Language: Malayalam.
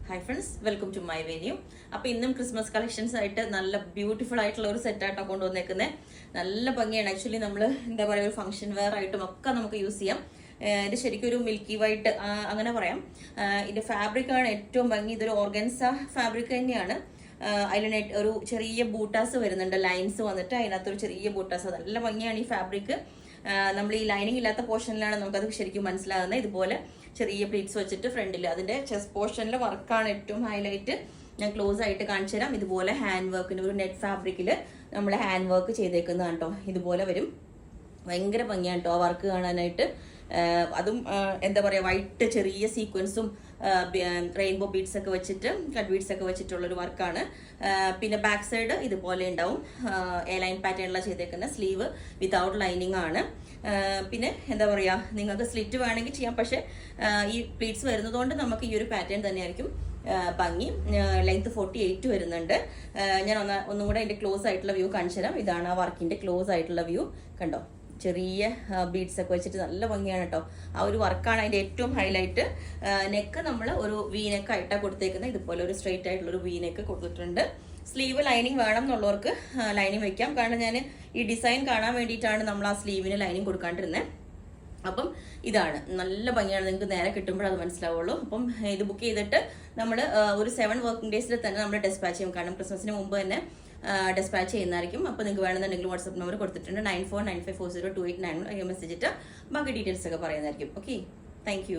Hi friends, welcome to my venue. അപ്പോൾ ഇന്നും ക്രിസ്മസ് കളക്ഷൻസ് ആയിട്ട് നല്ല ബ്യൂട്ടിഫുൾ ആയിട്ടുള്ള ഒരു സെറ്റായിട്ടാണ് കൊണ്ടുവന്നേക്കുന്നത്. നല്ല ഭംഗിയാണ്. ആക്ച്വലി നമ്മൾ എന്താ പറയുക, ഒരു ഫംഗ്ഷൻ വെയർ ആയിട്ടും ഒക്കെ നമുക്ക് യൂസ് ചെയ്യാം. ഇത് ശരിക്കും ഒരു മിൽക്കി വൈറ്റ് അങ്ങനെ പറയാം. ഇതിന്റെ ഫാബ്രിക് ആണ് ഏറ്റവും ഭംഗി. ഇതൊരു ഓർഗൻസ ഫാബ്രിക് തന്നെയാണ്. അതിൽ ഒരു ചെറിയ ബൂട്ടാസ് വരുന്നുണ്ട്, ലൈൻസ് വന്നിട്ട് അതിനകത്തൊരു ചെറിയ ബൂട്ടാസ്. നല്ല ഭംഗിയാണ് ഈ ഫാബ്രിക്. നമ്മൾ ഈ ലൈനിങ് ഇല്ലാത്ത പോർഷനിലാണ് നമുക്കത് ശരിക്കും മനസ്സിലാകുന്നത്. ഇതുപോലെ ചെറിയ പ്ലീറ്റ്സ് വെച്ചിട്ട് ഫ്രണ്ടിൽ അതിന്റെ ചെസ്റ്റ് പോർഷനിലെ വർക്കാണ് ഏറ്റവും ഹൈലൈറ്റ്. ഞാൻ ക്ലോസ് ആയിട്ട് കാണിച്ചു തരാം. ഇതുപോലെ ഹാൻഡ് വർക്കിന് ഒരു നെറ്റ് ഫാബ്രിക്കിൽ നമ്മൾ ഹാൻഡ് വർക്ക് ചെയ്തേക്കുന്നതാണ് കേട്ടോ. ഇതുപോലെ വരും. ഭയങ്കര ഭംഗിയാണ് കേട്ടോ ആ വർക്ക് കാണാനായിട്ട്. അതും എന്താ പറയുക, വൈറ്റ് ചെറിയ സീക്വൻസും റെയിൻബോ ബീഡ്സ് ഒക്കെ വെച്ചിട്ട്, കട്ട് ബീഡ്സ് ഒക്കെ വെച്ചിട്ടുള്ളൊരു വർക്കാണ്. പിന്നെ ബാക്ക് സൈഡ് ഇതുപോലെ ഉണ്ടാവും. എ ലൈൻ പാറ്റേണിലാണ് ചെയ്തേക്കുന്ന. സ്ലീവ് വിതൗട്ട് ലൈനിങ് ആണ്. പിന്നെ എന്താ പറയുക, നിങ്ങൾക്ക് സ്ലിറ്റ് വേണമെങ്കിൽ ചെയ്യാം. പക്ഷെ ഈ പ്ലീറ്റ്സ് വരുന്നതുകൊണ്ട് നമുക്ക് ഈ ഒരു പാറ്റേൺ തന്നെയായിരിക്കും ഭംഗി. ലെങ്ത് 48 വരുന്നുണ്ട്. ഞാൻ ഒന്നും കൂടെ അതിന്റെ ക്ലോസ് ആയിട്ടുള്ള വ്യൂ കാണിച്ചു തരാം. ഇതാണ് ആ വർക്കിന്റെ ക്ലോസ് ആയിട്ടുള്ള വ്യൂ. കണ്ടോ, ചെറിയ ബീഡ്സ് ഒക്കെ വെച്ചിട്ട് നല്ല ഭംഗിയാണ് കേട്ടോ. ആ ഒരു വർക്കാണ് അതിന്റെ ഏറ്റവും ഹൈലൈറ്റ്. നെക്ക് നമ്മൾ ഒരു വി നെക്ക് ആയിട്ടാണ് കൊടുത്തേക്കുന്നത്. ഇതുപോലെ ഒരു സ്ട്രെയിറ്റ് ആയിട്ടുള്ള ഒരു വി നെക്ക് കൊടുത്തിട്ടുണ്ട്. സ്ലീവ് ലൈനിങ് വേണം എന്നുള്ളവർക്ക് ലൈനിങ് വെക്കാം. കാരണം ഞാൻ ഈ ഡിസൈൻ കാണാൻ വേണ്ടിയിട്ടാണ് നമ്മൾ ആ സ്ലീവിന് ലൈനിങ് കൊടുക്കാണ്ടിരുന്നത്. അപ്പം ഇതാണ് നല്ല ഭംഗിയാണ്. നിങ്ങൾക്ക് നേരെ കിട്ടുമ്പോൾ അത് മനസ്സിലാവുള്ളൂ. അപ്പം ഇത് ബുക്ക് ചെയ്തിട്ട് നമ്മൾ ഒരു 7 വർക്കിംഗ് ഡേയ്സിൽ തന്നെ നമ്മൾ ഡെസ്പാച്ച് ചെയ്യും. കാരണം ക്രിസ്മസിന് മുമ്പ് തന്നെ ഡെസ്പാച്ച് ചെയ്യുന്നതായിരിക്കും. അപ്പോൾ നിങ്ങൾക്ക് വേണമെന്നുണ്ടെങ്കിൽ വാട്സ്ആപ്പ് നമ്പർ കൊടുത്തിട്ടുണ്ട് 9495402891. മെസ്സേജ് ഇട്ട് ബാക്കി ഡീറ്റെയിൽസ് ഒക്കെ പറയുന്നതായിരിക്കും. Okay, thank